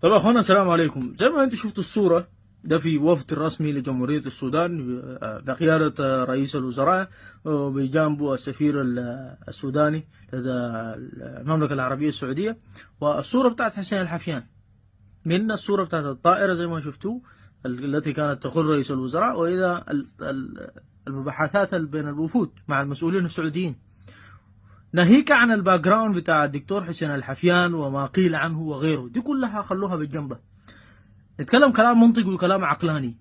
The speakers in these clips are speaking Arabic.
طيب اخوانا، السلام عليكم. زي ما انتم شفتوا الصورة، ده في وفد رسمي لجمهورية السودان بقيادة رئيس الوزراء، وبجانبه السفير السوداني لدى المملكة العربية السعودية. والصورة بتاعت حسين الحفيان من الصورة بتاعت الطائرة زي ما شفتوا التي كانت تقود رئيس الوزراء، وإذا المباحثات بين الوفود مع المسؤولين السعوديين، ناهيك عن الباك جراوند بتاع الدكتور حسين الحفيان وما قيل عنه وغيره. دي كلها خلوها بالجنبة، نتكلم كلام منطقي وكلام عقلاني.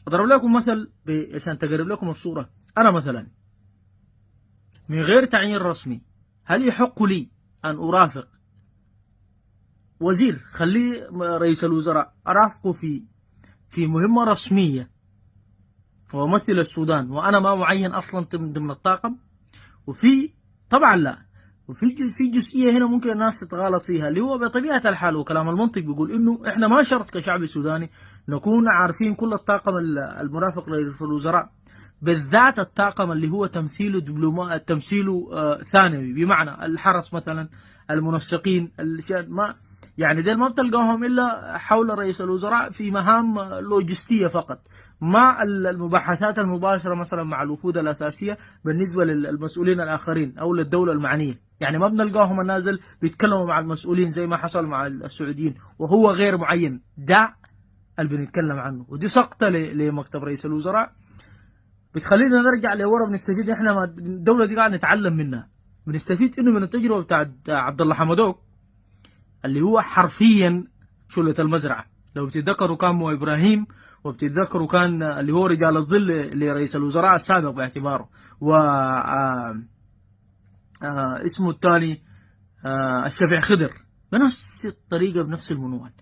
اضرب لكم مثل عشان تقرب لكم الصورة. انا مثلا من غير تعيين رسمي، هل يحق لي ان ارافق وزير، خليه رئيس الوزراء، ارافقه في مهمة رسمية وامثل السودان وانا ما معين اصلا ضمن الطاقم؟ وفي طبعا لا. وفي جزئيه هنا ممكن الناس تتغالط فيها، اللي هو بطبيعه الحال وكلام المنطق بيقول انه احنا ما شرط كشعب سوداني نكون عارفين كل الطاقم المرافق لرئيس الوزراء، بالذات الطاقم اللي هو تمثيله تمثيله ثانوي، بمعنى الحرس مثلا، المنسقين، ما يعني ديل ما بتلقاهم الا حول رئيس الوزراء في مهام لوجستيه فقط، مع المباحثات المباشره مثلا مع الوفود الاساسيه بالنسبه للمسؤولين الاخرين او للدوله المعنيه. يعني ما بنلقاهم النازل بيتكلموا مع المسؤولين زي ما حصل مع السعوديين وهو غير معين. ده اللي بنتكلم عنه، ودي سقطه لمكتب رئيس الوزراء بتخلينا نرجع لورا. بنستفيد احنا، ما الدوله دي قاعد نتعلم منها، بنستفيد انه من التجربه بتاعت عبد الله حمدوك اللي هو حرفيا شلة المزرعه. لو بتتذكروا كان مو ابراهيم، وبتتذكروا كان اللي هو رجال الظل لرئيس الوزراء السابق باعتباره، و اسمه الثاني الشفيع خضر، بنفس الطريقه بنفس المنوال.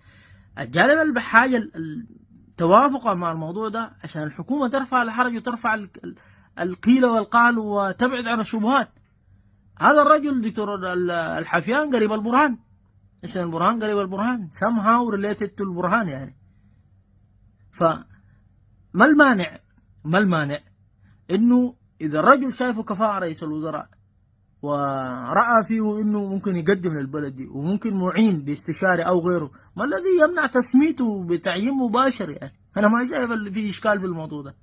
الجانب اللي بحاجه التوافق مع الموضوع ده عشان الحكومه ترفع الحرج وترفع القيل والقال وتبعد عن الشبهات. هذا الرجل دكتور الحفيان قريب البرهان، اسم البرهان قريب البرهان، somehow related to البرهان يعني. فما المانع انه اذا الرجل شايفه كفاءة رئيس الوزراء ورأى فيه انه ممكن يقدم للبلد دي وممكن معين باستشاري او غيره، ما الذي يمنع تسميته بتعيين مباشر؟ يعني انا ما شايف في اشكال في الموضوع ده.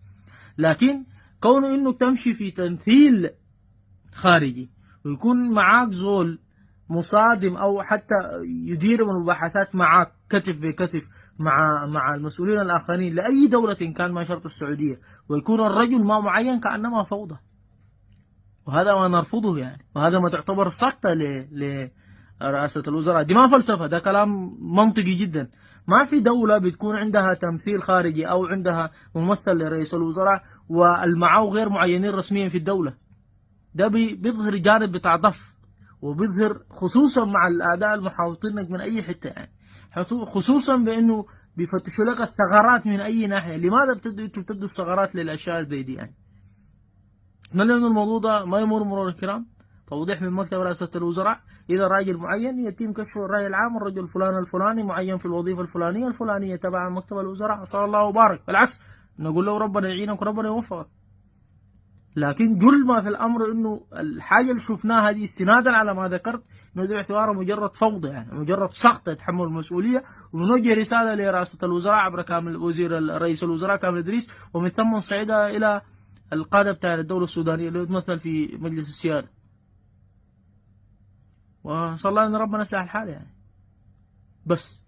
لكن كونه انه تمشي في تمثيل خارجي ويكون معاك زول مصادم او حتى يدير من المباحثات معاك كتف بكتف مع المسؤولين الاخرين لاي دوله كان، ما شرط السعوديه، ويكون الرجل ما معين، كانما فوضى. وهذا ما نرفضه يعني، وهذا ما تعتبر سقطه لرئاسه الوزراء. دي ما فلسفه، ده كلام منطقي جدا. ما في دوله بتكون عندها تمثيل خارجي او عندها ممثل لرئيس الوزراء والمعه غير معينين رسميا في الدوله. ده بيظهر جانب بتاع ضف، وبيظهر خصوصا مع الاعداء المحاوطين لك من اي حته يعني، خصوصا بانه بيفتشوا لك الثغرات من اي ناحيه. لماذا بتدوا الثغرات للاشياء زي دي يعني؟ اتمنى انه الموضوع ده ما يمر مرور الكرام. توضيح من مكتب رئاسة الوزراء: إذا راجل معين يتم كشف الرأي العام، الرجل الفلاني الفلاني معين في الوظيفة الفلانية الفلانية تبع مكتب الوزراء، صلى الله وبارك. بالعكس، نقول له ربنا يعينك وربنا يوفقك. لكن كل ما في الأمر إنه الحاجة اللي شفناها دي استنادا على ما ذكرت إنه ده باعتباره مجرد فوضى، يعني مجرد سقط يتحمل المسؤولية. ونوجه رسالة لرئاسة الوزراء عبر رئيس الوزراء كامل إدريس، ومن ثم نصعدها إلى القادة بتاع الدولة السودانية اللي يتمثل في مجلس السيادة. وصلى الله ان ربنا يصلح الحال يعني. بس